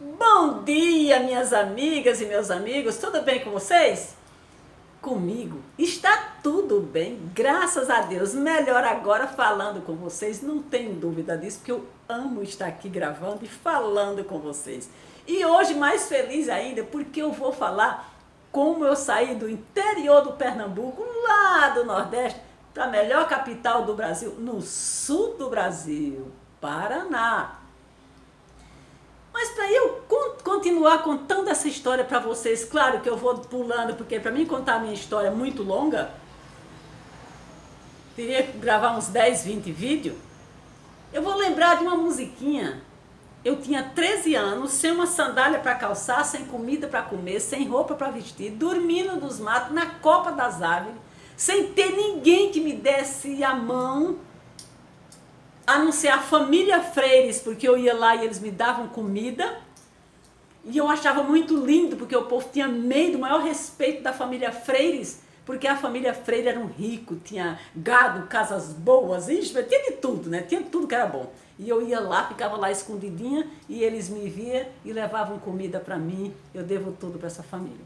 Bom dia, minhas amigas e meus amigos, tudo bem com vocês? Comigo está tudo bem, graças a Deus. Melhor agora falando com vocês, não tenho dúvida disso, porque eu amo estar aqui gravando e falando com vocês. E hoje mais feliz ainda, porque eu vou falar como eu saí do interior do Pernambuco, lá do Nordeste, para a melhor capital do Brasil, no sul do Brasil, Paraná. Mas para eu continuar contando essa história para vocês, claro que eu vou pulando, porque para mim contar a minha história é muito longa, teria que gravar uns 10, 20 vídeos. Eu vou lembrar de uma musiquinha. Eu tinha 13 anos, sem uma sandália para calçar, sem comida para comer, sem roupa para vestir, dormindo nos matos, na copa das árvores, sem ter ninguém que me desse a mão, a não ser a família Freires, porque eu ia lá e eles me davam comida. E eu achava muito lindo, porque o povo tinha medo, o maior respeito da família Freires, porque a família Freire era um rico, tinha gado, casas boas, tinha de tudo, né? Tinha tudo que era bom. E eu ia lá, ficava lá escondidinha, e eles me viam e levavam comida para mim. Eu devo tudo para essa família.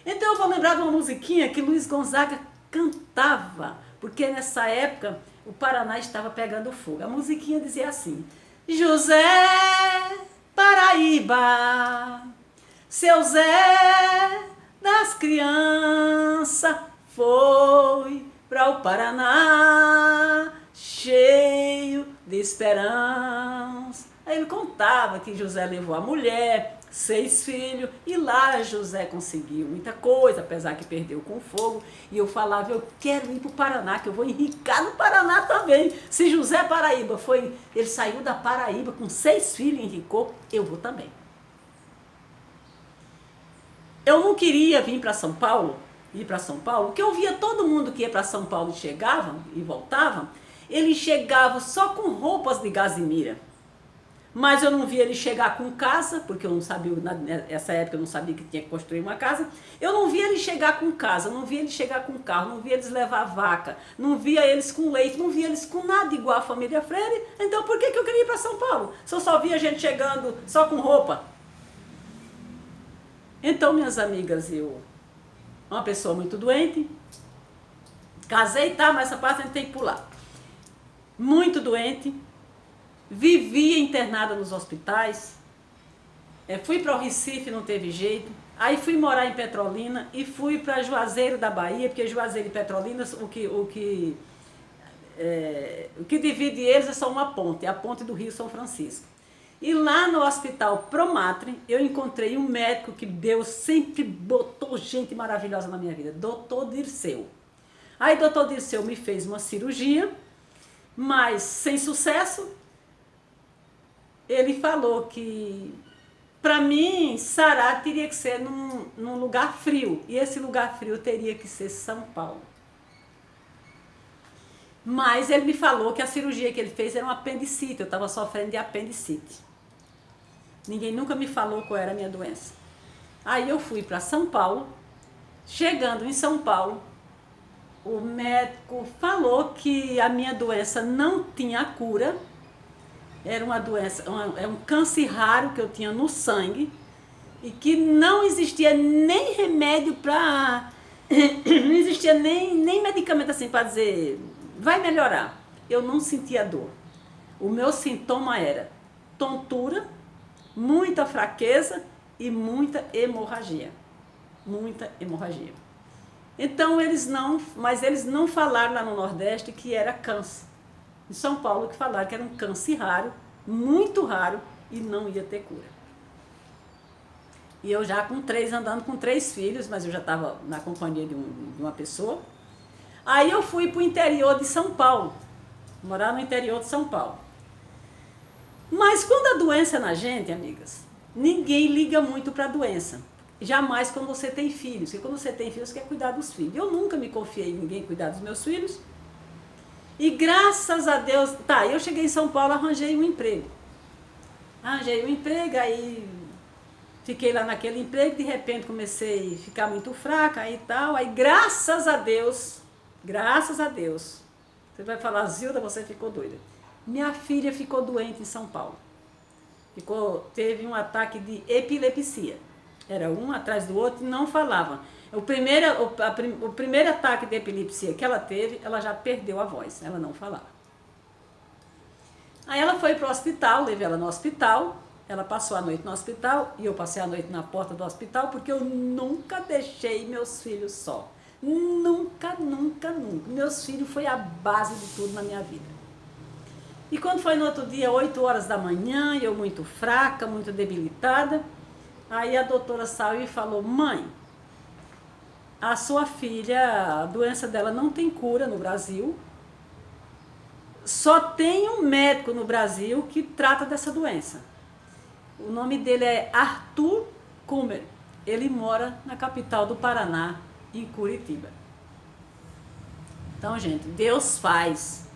Então eu vou lembrar de uma musiquinha que Luiz Gonzaga cantava, porque nessa época o Paraná estava pegando fogo. A musiquinha dizia assim: José Paraíba, seu Zé das crianças foi para o Paraná cheio de esperança. Aí ele contava que José levou a mulher, 6 filhos, e lá José conseguiu muita coisa, apesar que perdeu com fogo. E eu falava, eu quero ir para o Paraná, que eu vou enricar no Paraná também. Se José Paraíba ele saiu da Paraíba com 6 filhos e enricou, eu vou também. Eu não queria vir para São Paulo, porque eu via todo mundo que ia para São Paulo e chegavam e voltavam, eles chegavam só com roupas de gazimira. Mas eu não via ele chegar com casa, porque eu não sabia, nessa época eu não sabia que tinha que construir uma casa. Eu não via ele chegar com casa, não via ele chegar com carro, não via eles levar vaca, não via eles com leite, não via eles com nada igual a família Freire. Então por que eu queria ir para São Paulo? Se eu só via gente chegando só com roupa. Então, minhas amigas, eu, uma pessoa muito doente, casei, tá, mas essa parte a gente tem que pular. Muito doente, vivia internada nos hospitais, fui para o Recife, não teve jeito, aí fui morar em Petrolina e fui para Juazeiro da Bahia, porque Juazeiro e Petrolina, o que divide eles é só uma ponte, é a ponte do Rio São Francisco. E lá no Hospital Promatre, eu encontrei um médico que Deus sempre botou gente maravilhosa na minha vida, Dr. Dirceu. Aí Dr. Dirceu me fez uma cirurgia, mas sem sucesso. Ele falou que, para mim, sarar teria que ser num lugar frio. E esse lugar frio teria que ser São Paulo. Mas ele me falou que a cirurgia que ele fez era um apendicite. Eu estava sofrendo de apendicite. Ninguém nunca me falou qual era a minha doença. Aí eu fui para São Paulo. Chegando em São Paulo, o médico falou que a minha doença não tinha cura. Era uma doença, um câncer raro que eu tinha no sangue e que não existia nem remédio para... não existia nem medicamento assim para dizer, vai melhorar. Eu não sentia dor. O meu sintoma era tontura, muita fraqueza e muita hemorragia. Muita hemorragia. Então eles não falaram lá no Nordeste que era câncer. Em São Paulo que falaram que era um câncer raro, muito raro, e não ia ter cura. E eu já andando com 3 filhos, mas eu já estava na companhia de uma pessoa. Aí eu fui para o interior de São Paulo, morar no interior de São Paulo. Mas quando a doença é na gente, amigas, ninguém liga muito para a doença. Jamais quando você tem filhos, porque quando você tem filhos, você quer cuidar dos filhos. Eu nunca me confiei em ninguém cuidar dos meus filhos. E graças a Deus, eu cheguei em São Paulo, arranjei um emprego. Aí fiquei lá naquele emprego, de repente comecei a ficar muito fraca e tal. Aí graças a Deus, você vai falar, Zilda, você ficou doida. Minha filha ficou doente em São Paulo. Teve um ataque de epilepsia. Era um atrás do outro e não falava. O primeiro ataque de epilepsia que ela teve, ela já perdeu a voz, ela não falava. Aí ela foi para o hospital, levei ela no hospital, ela passou a noite no hospital e eu passei a noite na porta do hospital porque eu nunca deixei meus filhos só. Nunca, nunca, nunca. Meus filhos foi a base de tudo na minha vida. E quando foi no outro dia, 8 horas da manhã, eu muito fraca, muito debilitada, aí a doutora saiu e falou: mãe, a sua filha, a doença dela não tem cura no Brasil, só tem um médico no Brasil que trata dessa doença. O nome dele é Arthur Kummer. Ele mora na capital do Paraná, em Curitiba. Então, gente, Deus faz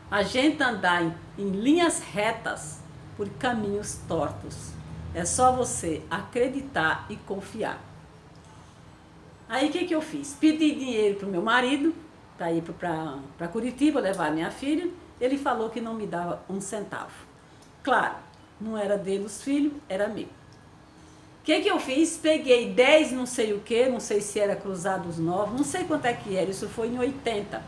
a gente andar em linhas retas por caminhos tortos. É só você acreditar e confiar. Aí o que eu fiz? Pedi dinheiro para o meu marido, para ir para Curitiba, levar a minha filha. Ele falou que não me dava um centavo. Claro, não era dele os filhos, era meu. O que eu fiz? Peguei 10 não sei o que, não sei se era cruzados novos, não sei quanto é que era, isso foi em 80.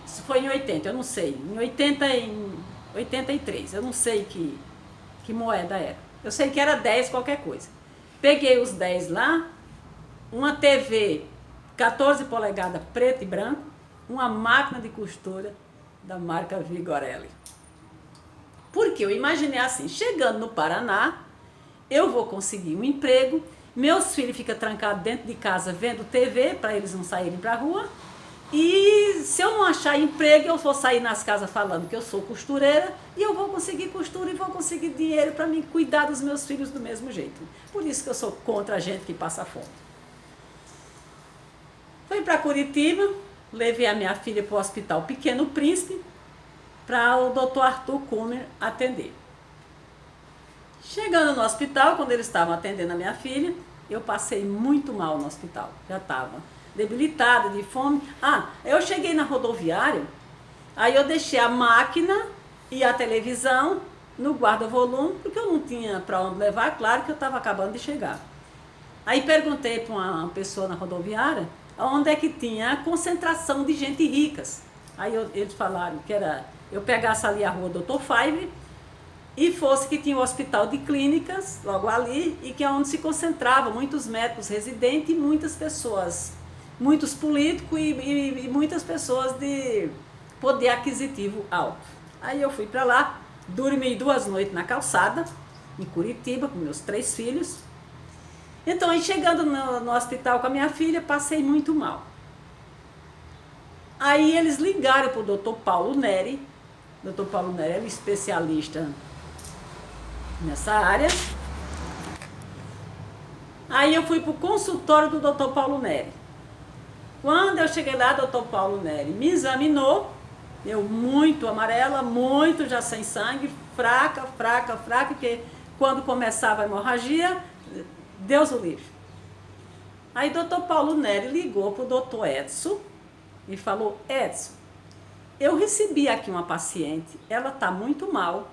Isso foi em 80, eu não sei. Em 83, eu não sei que moeda era. Eu sei que era 10 qualquer coisa. Peguei os 10 lá, uma TV 14 polegadas preto e branco, uma máquina de costura da marca Vigorelli. Porque eu imaginei assim, chegando no Paraná, eu vou conseguir um emprego, meus filhos ficam trancados dentro de casa vendo TV, para eles não saírem para a rua, e se eu não achar emprego, eu vou sair nas casas falando que eu sou costureira, e eu vou conseguir costura e vou conseguir dinheiro para me cuidar dos meus filhos do mesmo jeito. Por isso que eu sou contra a gente que passa fome. Fui para Curitiba, levei a minha filha para o Hospital Pequeno Príncipe, para o Dr. Arthur Kummer atender. Chegando no hospital, quando eles estavam atendendo a minha filha, eu passei muito mal no hospital, já estava debilitada, de fome. Eu cheguei na rodoviária, aí eu deixei a máquina e a televisão no guarda-volume, porque eu não tinha para onde levar, claro que eu estava acabando de chegar. Aí perguntei para uma pessoa na rodoviária, onde é que tinha a concentração de gente ricas. Aí eles falaram que era, eu pegasse ali a rua Dr. Favre e fosse que tinha o hospital de clínicas logo ali e que é onde se concentravam muitos médicos residentes e muitas pessoas, muitos políticos e muitas pessoas de poder aquisitivo alto. Aí eu fui para lá, dormi 2 noites na calçada, em Curitiba, com meus 3 filhos. Então, aí chegando no hospital com a minha filha, passei muito mal. Aí eles ligaram para o Dr. Paulo Neri. O Dr. Paulo Neri é um especialista nessa área. Aí eu fui para o consultório do Dr. Paulo Neri. Quando eu cheguei lá, o Dr. Paulo Neri me examinou, eu muito amarela, muito já sem sangue, fraca, porque quando começava a hemorragia, Deus o livre. Aí o Dr. Paulo Neri ligou para o Dr. Edson e falou: Edson, eu recebi aqui uma paciente, ela está muito mal,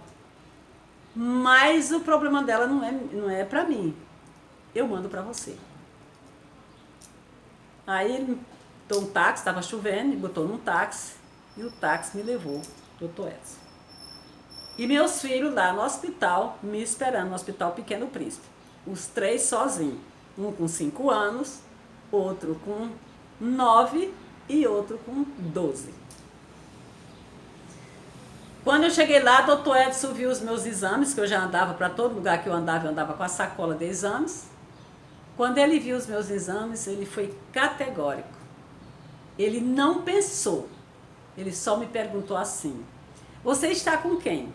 mas o problema dela não é para mim, eu mando para você. Aí ele botou um táxi, estava chovendo, ele botou num táxi e o táxi me levou, Dr. Edson. E meus filhos lá no hospital, me esperando, no Hospital Pequeno Príncipe. Os 3 sozinhos, um com 5 anos, outro com 9 e outro com 12. Quando eu cheguei lá, o doutor Edson viu os meus exames, que eu já andava para todo lugar que eu andava com a sacola de exames. Quando ele viu os meus exames, ele foi categórico. Ele não pensou, ele só me perguntou assim: você está com quem?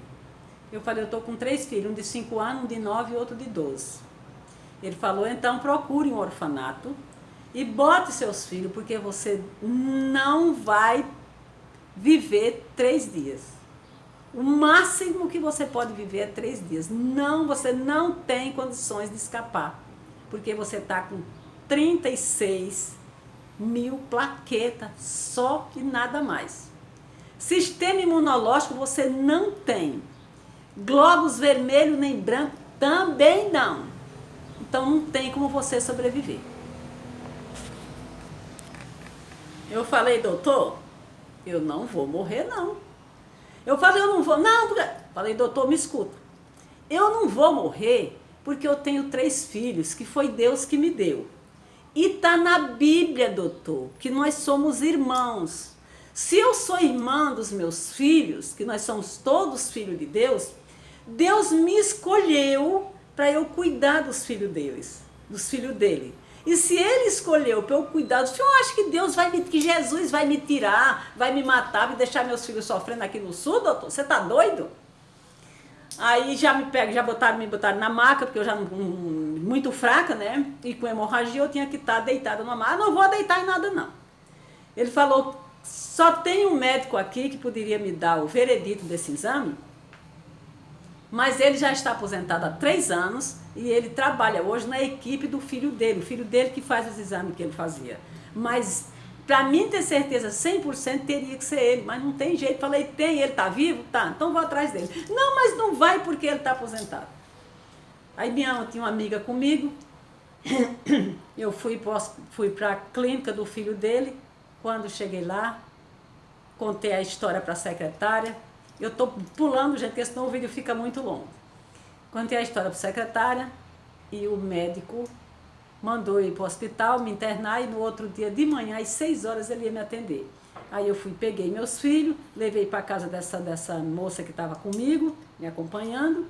Eu falei: eu estou com 3 filhos, um de 5 anos, um de 9 e outro de 12. Ele falou: então procure um orfanato e bote seus filhos, porque você não vai viver 3 dias. O máximo que você pode viver é 3 dias. Não, você não tem condições de escapar, porque você está com 36 mil plaquetas só e nada mais. Sistema imunológico você não tem. Glóbulos vermelho nem branco também não. Então não tem como você sobreviver. Eu falei, doutor, eu não vou morrer não. Eu falei, eu não vou, não, porque... Falei, doutor, me escuta. Eu não vou morrer porque eu tenho 3 filhos, que foi Deus que me deu. E tá na Bíblia, doutor, que nós somos irmãos. Se eu sou irmã dos meus filhos, que nós somos todos filhos de Deus, Deus me escolheu para eu cuidar dos filhos dele. E se ele escolheu para eu cuidar, o senhor acha que que Jesus vai me tirar, vai me matar, vai deixar meus filhos sofrendo aqui no sul, doutor? Você tá doido? Aí já me botaram na maca, porque eu já muito fraca, né? E com hemorragia eu tinha que estar deitada numa maca. Não vou deitar em nada, não. Ele falou, só tem um médico aqui que poderia me dar o veredito desse exame, mas ele já está aposentado há 3 anos e ele trabalha hoje na equipe do filho dele, o filho dele que faz os exames que ele fazia. Mas para mim ter certeza 100% teria que ser ele, mas não tem jeito. Falei, tem, ele está vivo? Tá, então vou atrás dele. Não, mas não vai porque ele está aposentado. Aí tinha uma amiga comigo, eu fui para a clínica do filho dele. Quando cheguei lá, contei a história para a secretária. Eu estou pulando, gente, porque senão o vídeo fica muito longo. Contei a história para a secretária e o médico mandou ir para o hospital, me internar, e no outro dia de manhã, às 6 horas, ele ia me atender. Aí eu peguei meus filhos, levei para casa dessa moça que estava comigo, me acompanhando,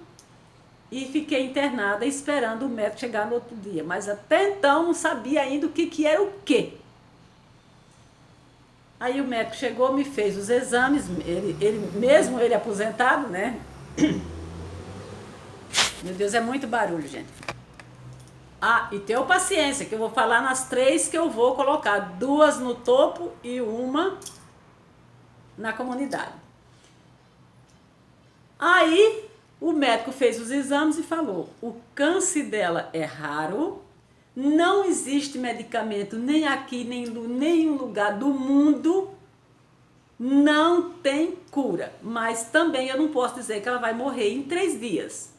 e fiquei internada esperando o médico chegar no outro dia. Mas até então não sabia ainda o que era o quê. Aí o médico chegou, me fez os exames, mesmo ele aposentado, né? Meu Deus, é muito barulho, gente. Ah, e tenha paciência, que eu vou falar nas 3 que eu vou colocar. 2 no topo e 1 na comunidade. Aí o médico fez os exames e falou, o câncer dela é raro, não existe medicamento nem aqui, nem em nenhum lugar do mundo, não tem cura. Mas também eu não posso dizer que ela vai morrer em 3 dias.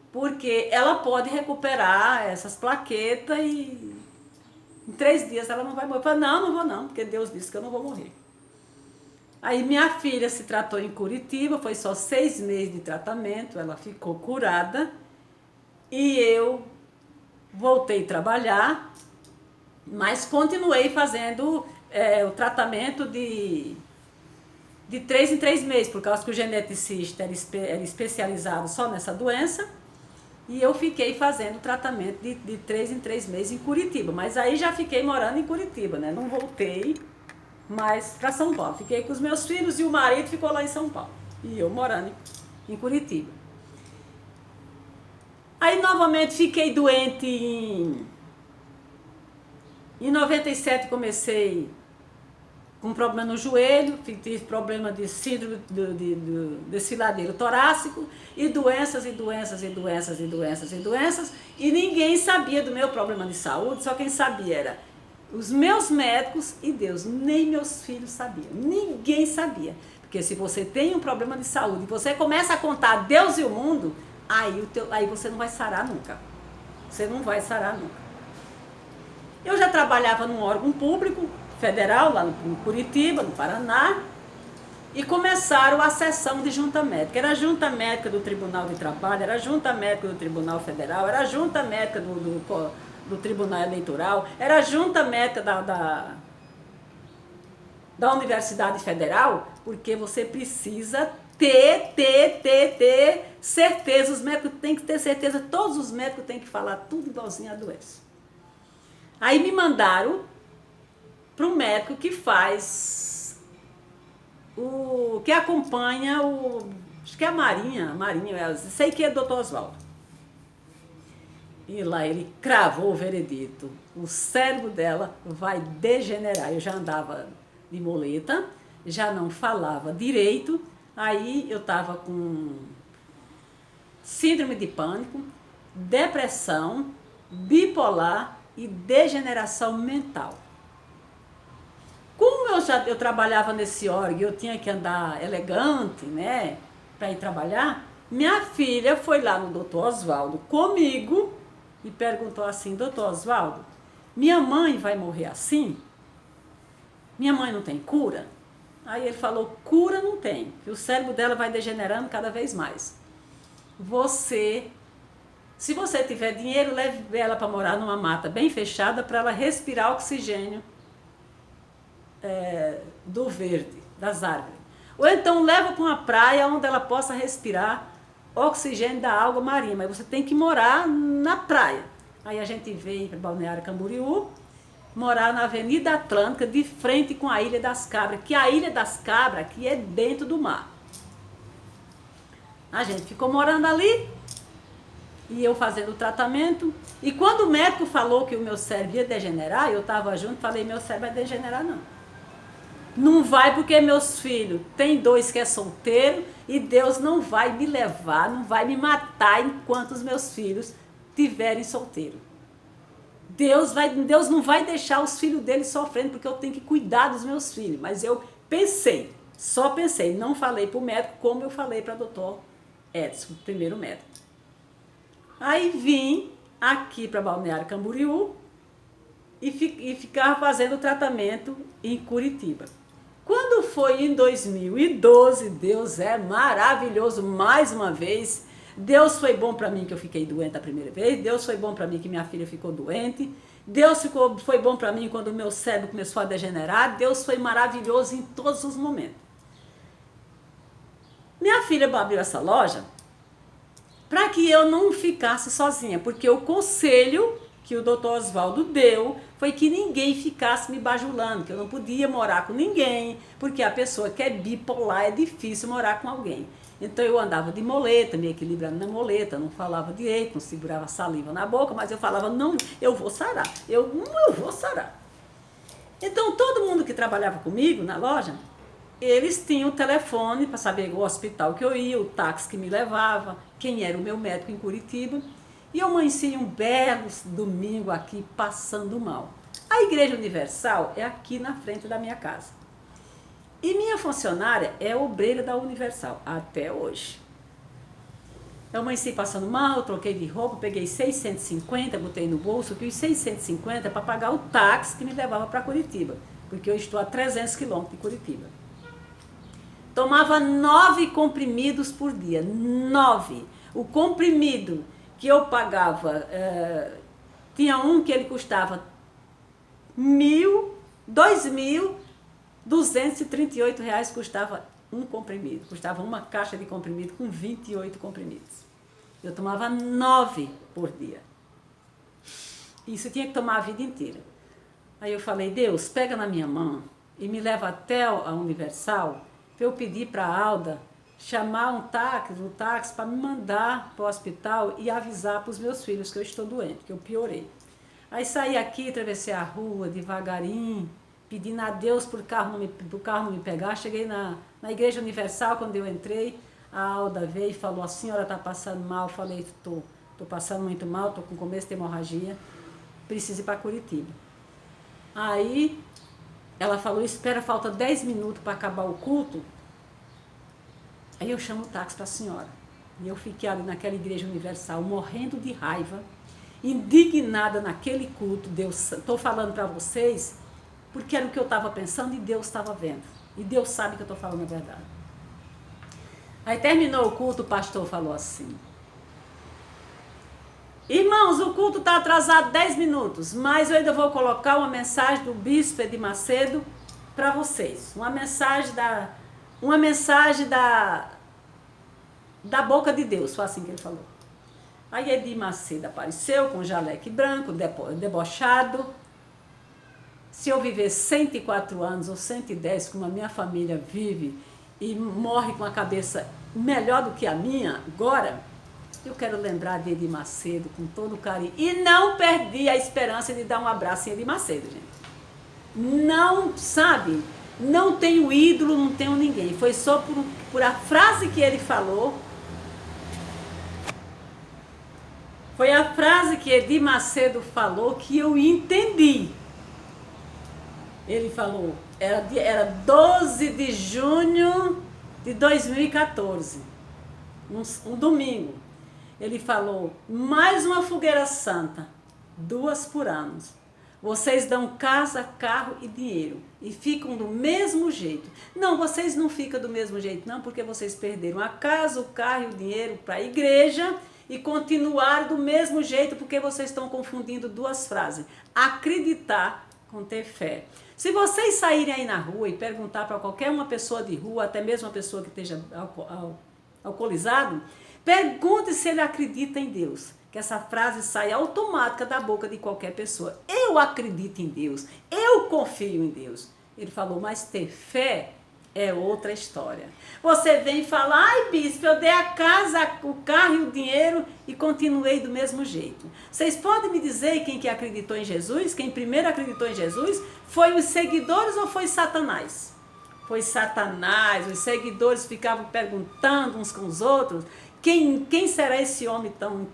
Porque ela pode recuperar essas plaquetas e em 3 dias ela não vai morrer. Eu falei, não vou não, porque Deus disse que eu não vou morrer. Aí minha filha se tratou em Curitiba, foi só 6 meses de tratamento, ela ficou curada. E eu voltei a trabalhar, mas continuei fazendo o tratamento de 3 em 3 meses, por causa que o geneticista era especializado só nessa doença. E eu fiquei fazendo tratamento de 3 em 3 meses em Curitiba. Mas aí já fiquei morando em Curitiba, né? Não voltei mais para São Paulo. Fiquei com os meus filhos e o marido ficou lá em São Paulo. E eu morando em Curitiba. Aí novamente fiquei doente em 97, comecei com problema no joelho, tive problema de síndrome do desfiladeiro torácico e doenças, e ninguém sabia do meu problema de saúde, só quem sabia era os meus médicos e Deus, nem meus filhos sabiam, ninguém sabia, porque se você tem um problema de saúde e você começa a contar Deus e o mundo, aí você não vai sarar nunca, você não vai sarar nunca. Eu já trabalhava num órgão público, federal, lá no Curitiba, no Paraná, e começaram a sessão de junta médica. Era a junta médica do Tribunal de Trabalho, era a junta médica do Tribunal Federal, era a junta médica do Tribunal Eleitoral, era a junta médica da Universidade Federal, porque você precisa ter certeza, os médicos têm que ter certeza, todos os médicos têm que falar tudo igualzinho à doença. Aí me mandaram para um médico que que acompanha acho que é a Marinha, sei que é Dr. Oswaldo. E lá ele cravou o veredito, o cérebro dela vai degenerar. Eu já andava de muleta, já não falava direito, aí eu estava com síndrome de pânico, depressão, bipolar e degeneração mental. Como eu trabalhava nesse órgão, eu tinha que andar elegante, né, para ir trabalhar, Minha filha foi lá no doutor Oswaldo comigo e perguntou assim: doutor Oswaldo, minha mãe vai morrer assim? Minha mãe não tem cura? Aí ele falou: cura não tem, que o cérebro dela vai degenerando cada vez mais. Se você tiver dinheiro, leve ela para morar numa mata bem fechada para ela respirar oxigênio do verde, das árvores. Ou então leva para uma praia onde ela possa respirar oxigênio da água marinha, mas você tem que morar na praia. Aí a gente veio para Balneário Camboriú, morar na Avenida Atlântica, de frente com a Ilha das Cabras, que a Ilha das Cabras aqui é dentro do mar. A gente ficou morando ali, e eu fazendo o tratamento, e quando o médico falou que o meu cérebro ia degenerar, eu estava junto, falei: meu cérebro vai degenerar não. Não vai, porque meus filhos, tem 2 que é solteiro, e Deus não vai me levar, não vai me matar enquanto os meus filhos estiverem solteiros. Deus não vai deixar os filhos dele sofrendo, porque eu tenho que cuidar dos meus filhos. Mas eu pensei, só pensei, não falei para o médico como eu falei para o doutor Edson, o primeiro médico. Aí vim aqui para Balneário Camboriú e ficava fazendo tratamento em Curitiba. Quando foi em 2012, Deus é maravilhoso mais uma vez. Deus foi bom para mim que eu fiquei doente a primeira vez. Deus foi bom para mim que minha filha ficou doente. Deus foi bom para mim quando o meu cérebro começou a degenerar. Deus foi maravilhoso em todos os momentos. Minha filha abriu essa loja para que eu não ficasse sozinha, porque o conselho que o doutor Oswaldo deu foi que ninguém ficasse me bajulando, que eu não podia morar com ninguém, porque a pessoa que é bipolar é difícil morar com alguém. Então eu andava de moleta, me equilibrando na moleta, não falava direito, não segurava saliva na boca, mas eu falava: não, eu vou sarar, eu vou sarar. Então todo mundo que trabalhava comigo na loja, eles tinham o telefone para saber o hospital que eu ia, o táxi que me levava, quem era o meu médico em Curitiba. E eu amanheci um belo domingo aqui passando mal. A Igreja Universal é aqui na frente da minha casa. E minha funcionária é obreira da Universal, até hoje. Eu amanheci passando mal, troquei de roupa, peguei 650, botei no bolso, que os 650 para pagar o táxi que me levava para Curitiba, porque eu estou a 300 quilômetros de Curitiba. Tomava 9 comprimidos por dia, 9. O comprimido que eu pagava, tinha um que ele custava R$2.238 custava um comprimido, custava uma caixa de comprimido com 28 comprimidos. Eu tomava 9 por dia. Isso tinha que tomar a vida inteira. Aí eu falei: Deus, pega na minha mão e me leva até a Universal, para eu pedir para a Alda chamar um táxi para me mandar para o hospital e avisar para os meus filhos que eu estou doente, que eu piorei. Aí saí aqui, atravessei a rua devagarinho, pedindo a Deus para o carro não me pegar. Cheguei na Igreja Universal, quando eu entrei, a Alda veio e falou: a senhora está passando mal? Eu falei: estou passando muito mal, estou com começo de hemorragia, preciso ir para Curitiba. Aí ela falou: espera, falta 10 minutos para acabar o culto. Aí eu chamo o táxi para a senhora. E eu fiquei ali naquela Igreja Universal, morrendo de raiva, indignada naquele culto. Deus, estou falando para vocês, porque era o que eu estava pensando e Deus estava vendo. E Deus sabe que eu estou falando a verdade. Aí terminou o culto, o pastor falou assim: irmãos, o culto está atrasado 10 minutos, mas eu ainda vou colocar uma mensagem do bispo Edir Macedo para vocês. Uma mensagem da boca de Deus, foi assim que ele falou. Aí Edir Macedo apareceu com um jaleque branco, debochado. Se eu viver 104 anos ou 110, como a minha família vive, e morre com a cabeça melhor do que a minha agora, eu quero lembrar de Edir Macedo com todo carinho. E não perdi a esperança de dar um abraço em Edir Macedo, gente. Não, sabe, não tenho ídolo, não tenho ninguém. Foi só por a frase que ele falou. Foi a frase que Edir Macedo falou que eu entendi. Ele falou, era 12 de junho de 2014. um domingo. Ele falou, mais uma fogueira santa, 2 por ano. Vocês dão casa, carro e dinheiro e ficam do mesmo jeito. Não, vocês não ficam do mesmo jeito não, porque vocês perderam a casa, o carro e o dinheiro para a igreja e continuaram do mesmo jeito, porque vocês estão confundindo 2 frases. Acreditar com ter fé. Se vocês saírem aí na rua e perguntar para qualquer uma pessoa de rua, até mesmo uma pessoa que esteja alcoolizado, pergunte se ele acredita em Deus. Que essa frase sai automática da boca de qualquer pessoa. Eu acredito em Deus, eu confio em Deus. Ele falou, mas ter fé é outra história. Você vem falar, ai bispo, eu dei a casa, o carro e o dinheiro e continuei do mesmo jeito. Vocês podem me dizer quem que acreditou em Jesus? Quem primeiro acreditou em Jesus? Foi os seguidores ou foi Satanás? Foi Satanás, os seguidores ficavam perguntando uns com os outros, quem será esse homem tão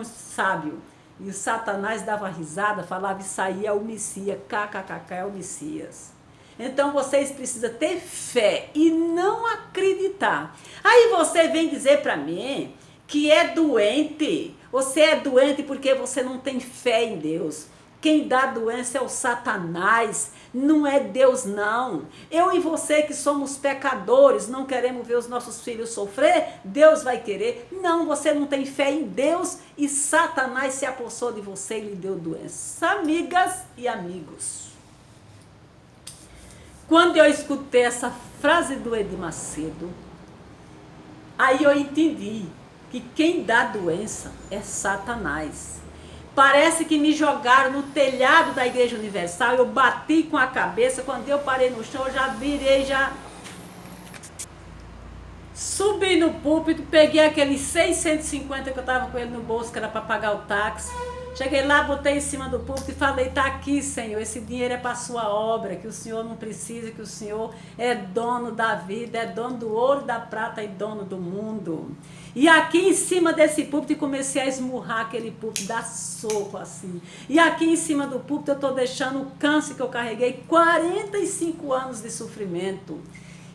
sábio? E o Satanás dava risada, falava, isso aí é o Messias, kkkk, é o Messias. Então vocês precisam ter fé e não acreditar. Aí você vem dizer para mim que é doente. Você é doente porque você não tem fé em Deus. Quem dá doença é o Satanás, não é Deus não. Eu e você que somos pecadores, não queremos ver os nossos filhos sofrer, Deus vai querer. Não, você não tem fé em Deus e Satanás se apossou de você e lhe deu doença. Amigas e amigos. Quando eu escutei essa frase do Edir Macedo, aí eu entendi que quem dá doença é Satanás. Parece que me jogaram no telhado da Igreja Universal, eu bati com a cabeça, quando eu parei no chão, eu já virei, já subi no púlpito, peguei aqueles 650 que eu estava com ele no bolso, que era para pagar o táxi. Cheguei lá, botei em cima do púlpito e falei, tá aqui, Senhor, esse dinheiro é para a sua obra, que o Senhor não precisa, que o Senhor é dono da vida, é dono do ouro, da prata e dono do mundo. E aqui em cima desse púlpito comecei a esmurrar aquele púlpito, dar soco assim. E aqui em cima do púlpito eu estou deixando o câncer que eu carreguei, 45 anos de sofrimento.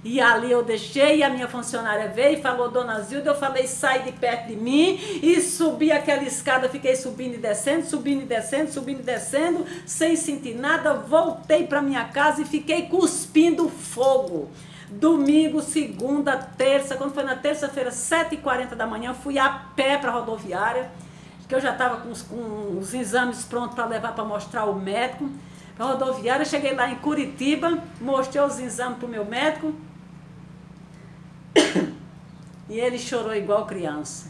E ali eu deixei, e a minha funcionária veio e falou, dona Zilda, eu falei, sai de perto de mim, e subi aquela escada, fiquei subindo e descendo, subindo e descendo, subindo e descendo, sem sentir nada, voltei para minha casa e fiquei cuspindo fogo. Domingo, segunda, terça, quando foi na terça-feira, 7h40 da manhã, fui a pé para a rodoviária, que eu já estava com os exames prontos para levar para mostrar ao médico. Para a rodoviária, cheguei lá em Curitiba, mostrei os exames para o meu médico, e ele chorou igual criança.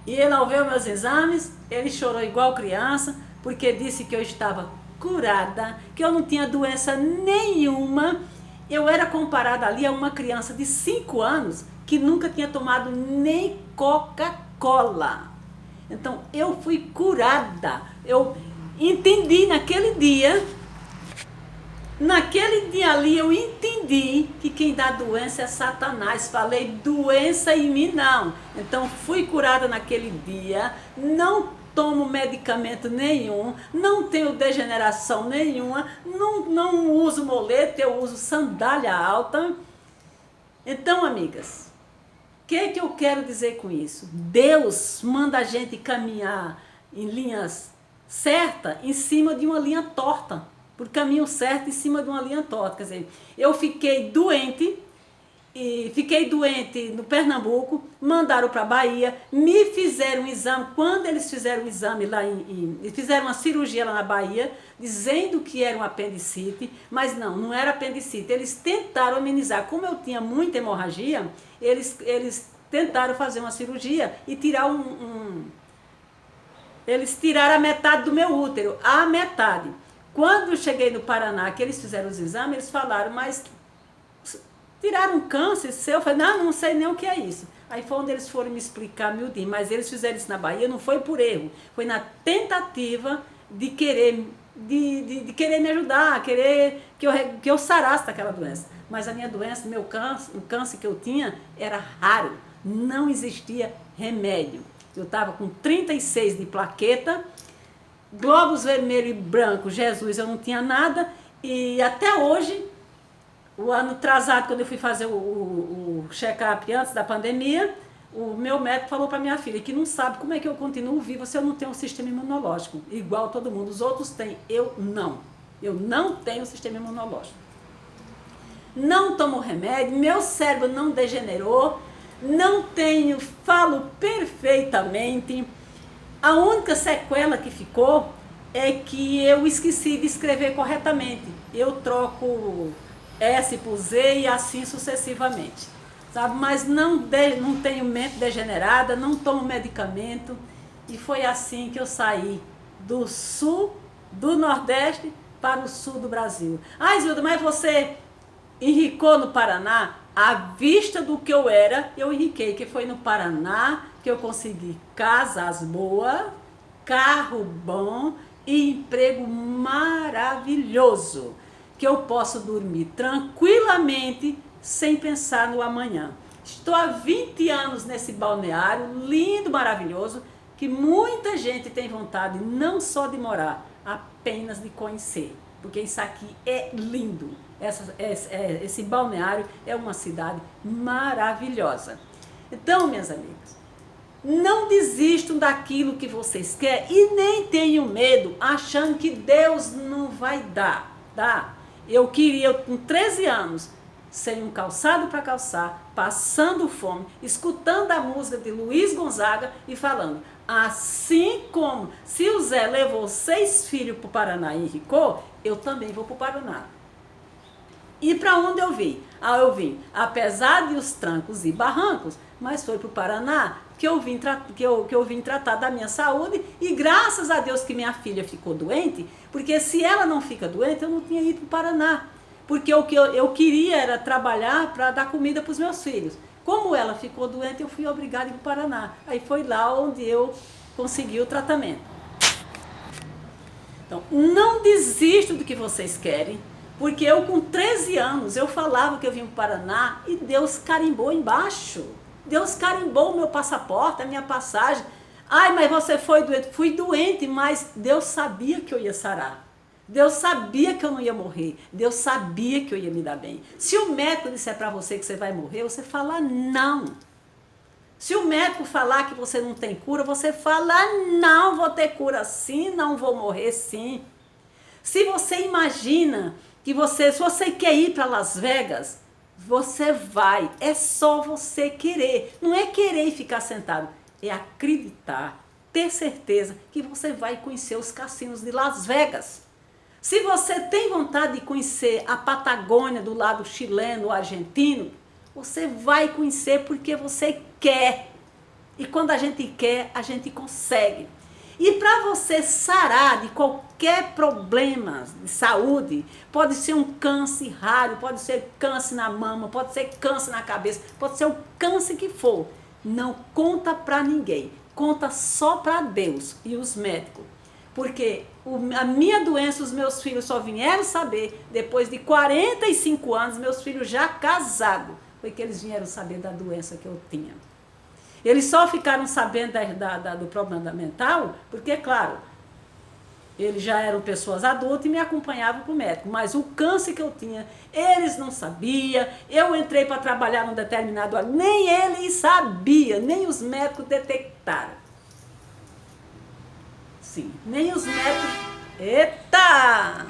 E ele, ao ver meus exames, ele chorou igual criança, porque disse que eu estava curada, que eu não tinha doença nenhuma. Eu era comparada ali a uma criança de 5 anos que nunca tinha tomado nem Coca-Cola. Então, eu fui curada. Eu entendi naquele dia ali, eu entendi que quem dá doença é Satanás. Falei, doença em mim não. Então, fui curada naquele dia, não tomo medicamento nenhum, não tenho degeneração nenhuma, não uso moleta, eu uso sandália alta. Então, amigas, o que eu quero dizer com isso? Deus manda a gente caminhar em linhas certas em cima de uma linha torta. Por caminho certo em cima de uma linha torta. Quer dizer, eu fiquei doente no Pernambuco, mandaram para a Bahia, me fizeram um exame. Quando eles fizeram o exame lá fizeram uma cirurgia lá na Bahia, dizendo que era um apendicite, mas não era apendicite. Eles tentaram amenizar. Como eu tinha muita hemorragia, eles tentaram fazer uma cirurgia e tirar eles tiraram a metade do meu útero, a metade. Quando eu cheguei no Paraná, que eles fizeram os exames, eles falaram, mas tiraram um câncer seu? Eu falei, não sei nem o que é isso. Aí foi onde eles foram me explicar miudinho, mas eles fizeram isso na Bahia, não foi por erro, foi na tentativa de querer me ajudar, querer que eu sarasse daquela doença. Mas a minha doença, o câncer que eu tinha era raro, não existia remédio. Eu estava com 36 de plaqueta, glóbulos vermelho e branco, Jesus, eu não tinha nada, e até hoje O ano atrasado, quando eu fui fazer o check-up antes da pandemia, o meu médico falou para minha filha que não sabe como é que eu continuo viva se eu não tenho um sistema imunológico, igual todo mundo. Os outros têm, eu não. Eu não tenho sistema imunológico. Não tomo remédio, meu cérebro não degenerou, não tenho, falo perfeitamente. A única sequela que ficou é que eu esqueci de escrever corretamente. Eu troco S por Z e assim sucessivamente, sabe? Mas não tenho mente degenerada, não tomo medicamento. E foi assim que eu saí do sul, do Nordeste para o sul do Brasil. Ah, Isilda, mas você enricou no Paraná? À vista do que eu era, eu enriquei, que foi no Paraná que eu consegui casas boas, carro bom e emprego maravilhoso, que eu posso dormir tranquilamente sem pensar no amanhã. Estou há 20 anos nesse balneário lindo, maravilhoso, que muita gente tem vontade não só de morar, apenas de conhecer, porque isso aqui é lindo. Esse balneário é uma cidade maravilhosa. Então, minhas amigas, não desistam daquilo que vocês querem e nem tenham medo, achando que Deus não vai dar, tá? Eu queria, com 13 anos, sem um calçado para calçar, passando fome, escutando a música de Luiz Gonzaga e falando, assim como se o Zé levou 6 filhos para o Paraná e enricou, eu também vou para o Paraná. E para onde eu vim? Eu vim, apesar de os trancos e barrancos, mas foi para o Paraná que eu vim tratar da minha saúde e graças a Deus que minha filha ficou doente, porque se ela não fica doente, eu não tinha ido para o Paraná. Porque o que eu queria era trabalhar para dar comida para os meus filhos. Como ela ficou doente, eu fui obrigada a ir para o Paraná. Aí foi lá onde eu consegui o tratamento. Então, não desistam do que vocês querem, porque eu com 13 anos, eu falava que eu vim para o Paraná e Deus carimbou embaixo. Deus carimbou o meu passaporte, a minha passagem. Ai, mas você foi doente. Fui doente, mas Deus sabia que eu ia sarar. Deus sabia que eu não ia morrer. Deus sabia que eu ia me dar bem. Se o médico disser para você que você vai morrer, você fala não. Se o médico falar que você não tem cura, você fala não, vou ter cura sim, não vou morrer sim. Se você imagina que se você quer ir para Las Vegas, você vai. É só você querer. Não é querer e ficar sentado. É acreditar, ter certeza que você vai conhecer os cassinos de Las Vegas. Se você tem vontade de conhecer a Patagônia do lado chileno ou argentino, você vai conhecer porque você quer. E quando a gente quer, a gente consegue. E para você sarar de qualquer problema de saúde, pode ser um câncer raro, pode ser câncer na mama, pode ser câncer na cabeça, pode ser o câncer que for. Não conta para ninguém, conta só para Deus e os médicos. Porque a minha doença, os meus filhos só vieram saber depois de 45 anos, meus filhos já casados, foi que eles vieram saber da doença que eu tinha. Eles só ficaram sabendo do problema mental, porque, claro, eles já eram pessoas adultas e me acompanhavam para o médico. Mas o câncer que eu tinha, eles não sabiam. Eu entrei para trabalhar num determinado ano, nem eles sabiam, nem os médicos detectaram. Sim, nem os médicos... Eita!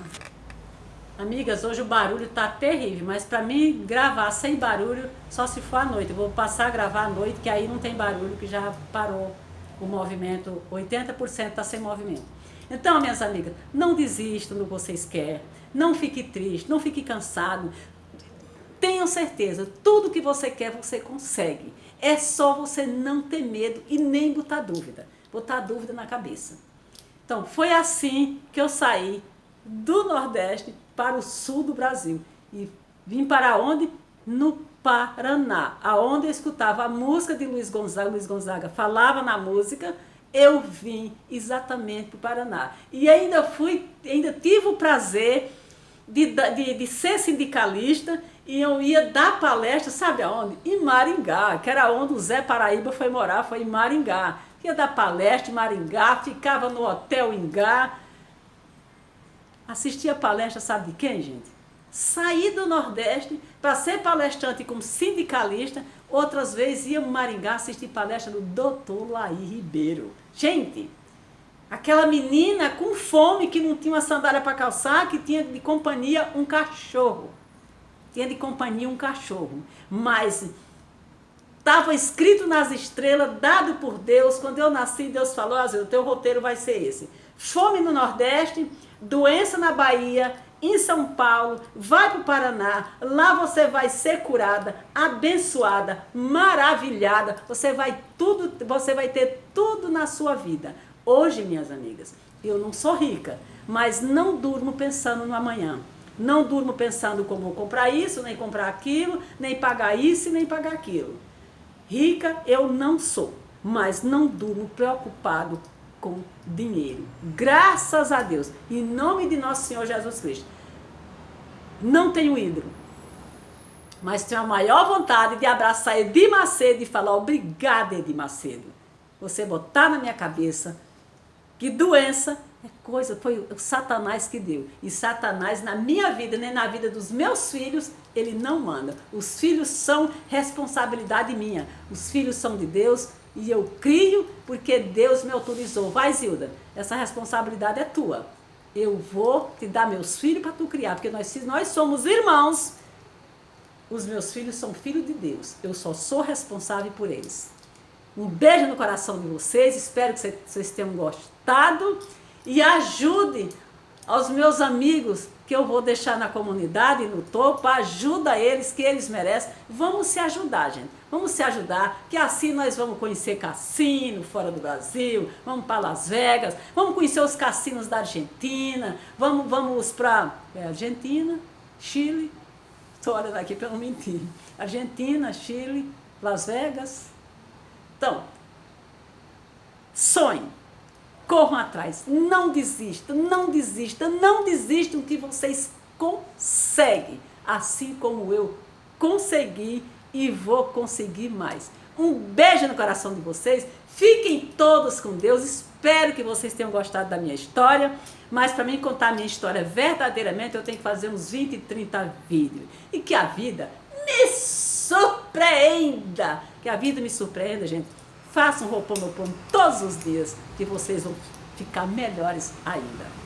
Amigas, hoje o barulho tá terrível, mas para mim gravar sem barulho só se for à noite. Eu vou passar a gravar à noite, que aí não tem barulho, que já parou o movimento, 80% tá sem movimento. Então, minhas amigas, não desistam do que vocês querem, não fique triste, não fique cansado. Tenham certeza, tudo que você quer você consegue. É só você não ter medo e nem botar dúvida na cabeça. Então, foi assim que eu saí do Nordeste para o sul do Brasil. E vim para onde? No Paraná, aonde eu escutava a música de Luiz Gonzaga. Luiz Gonzaga falava na música, eu vim exatamente para o Paraná. E ainda tive o prazer de ser sindicalista e eu ia dar palestra, sabe aonde? Em Maringá, que era onde o Zé Paraíba foi morar, foi em Maringá. Ia dar palestra em Maringá, ficava no Hotel Ingá. Assistia a palestra, sabe de quem, gente? Saí do Nordeste para ser palestrante como sindicalista, outras vezes ia no Maringá assistir palestra do Dr. Laí Ribeiro. Gente, aquela menina com fome que não tinha uma sandália para calçar, que tinha de companhia um cachorro. Mas estava escrito nas estrelas, dado por Deus. Quando eu nasci, Deus falou, o teu roteiro vai ser esse. Fome no Nordeste, doença na Bahia, em São Paulo, vai para o Paraná, lá você vai ser curada, abençoada, maravilhada, você vai ter tudo na sua vida. Hoje, minhas amigas, eu não sou rica, mas não durmo pensando no amanhã. Não durmo pensando como vou comprar isso, nem comprar aquilo, nem pagar isso e nem pagar aquilo. Rica eu não sou, mas não durmo preocupado com dinheiro. Graças a Deus, em nome de nosso Senhor Jesus Cristo. Não tenho ídolo, mas tenho a maior vontade de abraçar Edir Macedo e falar obrigada, Edir Macedo. Você botar na minha cabeça que doença é coisa, foi o Satanás que deu. E Satanás na minha vida, nem na vida dos meus filhos, ele não manda. Os filhos são responsabilidade minha. Os filhos são de Deus e eu crio porque Deus me autorizou. Vai, Zilda, essa responsabilidade é tua. Eu vou te dar meus filhos para tu criar, porque nós somos irmãos. Os meus filhos são filhos de Deus. Eu só sou responsável por eles. Um beijo no coração de vocês. Espero que vocês tenham gostado. E ajude aos meus amigos que eu vou deixar na comunidade, no topo. Ajuda eles, que eles merecem. Vamos se ajudar, gente. Vamos se ajudar, que assim nós vamos conhecer cassino fora do Brasil, vamos para Las Vegas, vamos conhecer os cassinos da Argentina, vamos para Argentina, Chile, estou olhando aqui para não mentir, Argentina, Chile, Las Vegas. Então, sonhe, corram atrás, não desistam, que vocês conseguem, assim como eu consegui e vou conseguir mais. Um beijo no coração de vocês, fiquem todos com Deus, espero que vocês tenham gostado da minha história, mas para mim contar a minha história verdadeiramente eu tenho que fazer uns 20, 30 vídeos, e que a vida me surpreenda, gente. Façam Ho'oponopono todos os dias, que vocês vão ficar melhores ainda.